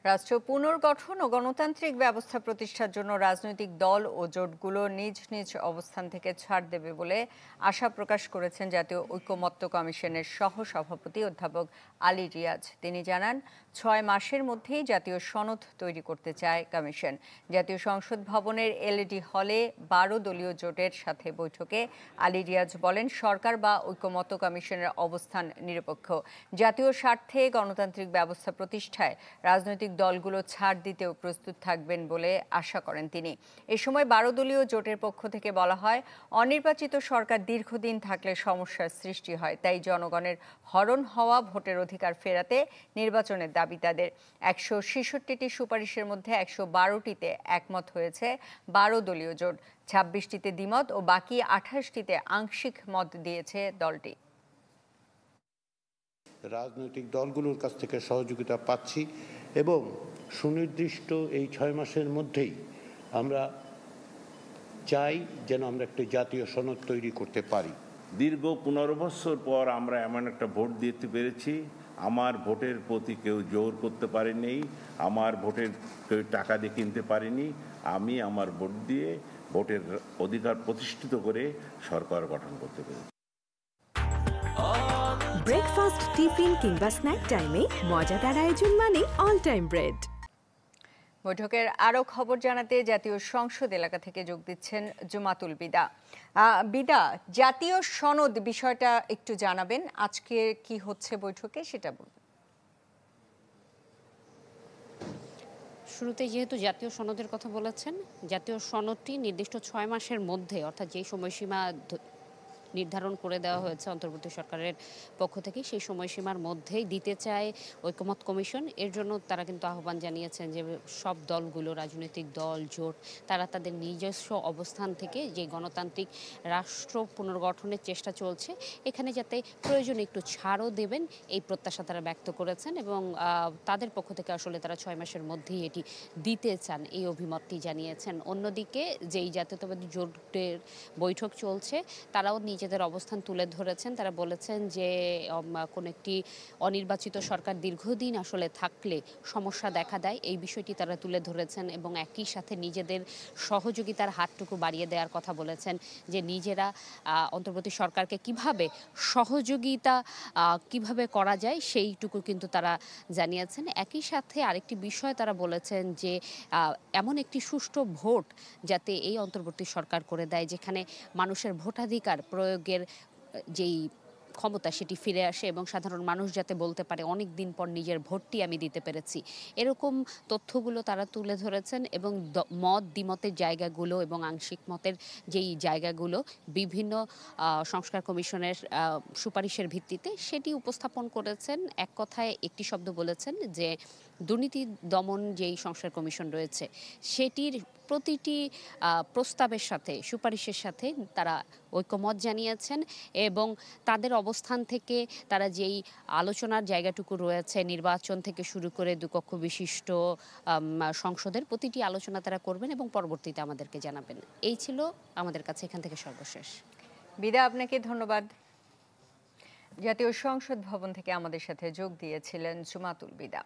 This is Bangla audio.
রাষ্ট্র পুনর্গঠন ও গণতান্ত্রিক ব্যবস্থা প্রতিষ্ঠার জন্য রাজনৈতিক দল ও জোটগুলো নিজ নিজ অবস্থান থেকে ছাড় দেবে বলে আশা প্রকাশ করেছেন জাতীয় ঐকমত্য কমিশনের সহ-সভাপতি অধ্যাপক আলী রিয়াজ। তিনি জানান, ৬ মাসের মধ্যেই জাতীয় সনদ তৈরি করতে চায় কমিশন। জাতীয় সংসদ ভবনের এলইডি হলে ১২ দলীয় জোটের সাথে বৈঠকে আলী রিয়াজ বলেন, সরকার বা ঐকমত্য কমিশনের অবস্থান নিরপেক্ষ। জাতীয় স্বার্থে গণতান্ত্রিক ব্যবস্থা প্রতিষ্ঠায় রাজনৈতিক দলগুলো ছাড় দিতেও প্রস্তুত থাকবেন বলে আশা করেন তিনি। এ সময় ১২ দলীয় জোটের পক্ষ থেকে বলা হয়, অনির্বাচিত সরকার দীর্ঘদিন থাকলে সমস্যার সৃষ্টি হয়, তাই জনগণের হরণ হওয়া ভোটের অধিকার ফেরাতে নির্বাচনের দাবি তাদের। ১৬৬টি সুপারিশের মধ্যে ১১২টিতে একমত হয়েছে ১২ দলীয় জোট, ২৬টিতে দ্বিমত ও বাকি ২৮টিতে আংশিক মত দিয়েছে দলটি। রাজনৈতিক দলগুলোর কাছ থেকে সহযোগিতা পাচ্ছি এবং সুনির্দিষ্ট এই ৬ মাসের মধ্যেই আমরা চাই যেন আমরা একটা জাতীয় সনদ তৈরি করতে পারি। দীর্ঘ ১৫ বছর পর আমরা এমন একটা ভোট দিতে পেরেছি। আমার ভোটের প্রতি কেউ জোর করতে পারেনি, আমার ভোটের কেউ টাকা দিয়ে কিনতে পারেনি। আমি আমার ভোট দিয়ে ভোটের অধিকার প্রতিষ্ঠিত করে সরকার গঠন করতে পেরেছি। ব্রেকফাস্ট, টিফিন কিংবা স্ন্যাক টাইমে মজাদার আয়োজন মানে অল টাইম ব্রেড। বৈঠকের আরও খবর জানাতে জাতীয় সংসদ এলাকা থেকে যোগ দিচ্ছেন জুমাতুল বিদা। বিদা, জাতীয় সনদ বিষয়টা একটু জানাবেন, আজকে কি হচ্ছে বৈঠকে সেটা বলবেন। শুরুতে যেহেতু জাতীয় সনদের কথা বলেছেন, জাতীয় সনদটি নির্দিষ্ট ৬ মাসের মধ্যে, অর্থাৎ যেই সময়সীমা নির্ধারণ করে দেওয়া হয়েছে অন্তর্বর্তী সরকারের পক্ষ থেকে, সেই সময়সীমার মধ্যেই দিতে চায় ঐকমত্য কমিশন। এর জন্য তারা কিন্তু আহ্বান জানিয়েছেন যে সব দলগুলো, রাজনৈতিক দল, জোট, তারা তাদের নিজস্ব অবস্থান থেকে যে গণতান্ত্রিক রাষ্ট্র পুনর্গঠনের চেষ্টা চলছে, এখানে যাতে প্রয়োজনে একটু ছাড়ও দেবেন, এই প্রত্যাশা তারা ব্যক্ত করেছেন এবং তাদের পক্ষ থেকে আসলে তারা ৬ মাসের মধ্যেই এটি দিতে চান, এই অভিমতটি জানিয়েছেন। অন্যদিকে যেই জাতীয়তাবাদী জোটের বৈঠক চলছে, তারাও নিজেদের অবস্থান তুলে ধরেছেন। তারা বলেছেন যে কোনো একটি অনির্বাচিত সরকার দীর্ঘদিন আসলে থাকলে সমস্যা দেখা দেয়, এই বিষয়টি তারা তুলে ধরেছেন এবং একই সাথে নিজেদের সহযোগিতার হাতটুকু বাড়িয়ে দেওয়ার কথা বলেছেন, যে নিজেরা অন্তর্বর্তী সরকারকে কিভাবে সহযোগিতা কিভাবে করা যায় সেইটুকু কিন্তু তারা জানিয়েছেন। একই সাথে আরেকটি বিষয় তারা বলেছেন যে এমন একটি সুষ্ঠু ভোট যাতে এই অন্তর্বর্তী সরকার করে দেয়, যেখানে মানুষের ভোটাধিকার প্রয়োগের যেই ক্ষমতা সেটি ফিরে আসে এবং সাধারণ মানুষ যাতে বলতে পারে অনেক দিন পর নিজের ভোটটি আমি দিতে পেরেছি। এরকম তথ্যগুলো তারা তুলে ধরেছেন এবং মত দ্বিমতের জায়গাগুলো এবং আংশিক মতের যেই জায়গাগুলো বিভিন্ন সংস্কার কমিশনের সুপারিশের ভিত্তিতে সেটি উপস্থাপন করেছেন। এক কথায় একটি শব্দ বলেছেন যে দুর্নীতি দমন যেই সংস্কার কমিশন রয়েছে সেটির প্রতিটি প্রস্তাবের সাথে, সুপারিশের সাথে তারা ঐকমত জানিয়েছেন এবং তাদের অবস্থান থেকে তারা যেই আলোচনার জায়গাটুকু রয়েছে, নির্বাচন থেকে শুরু করে দুকক্ষ বিশিষ্ট সংসদের প্রতিটি আলোচনা তারা করবেন এবং পরবর্তীতে আমাদেরকে জানাবেন। এই ছিল আমাদের কাছে এখান থেকে সর্বশেষ। বিদা, আপনাকে ধন্যবাদ। জাতীয় সংসদ ভবন থেকে আমাদের সাথে যোগ দিয়েছিলেন জুমাতুল বিদা।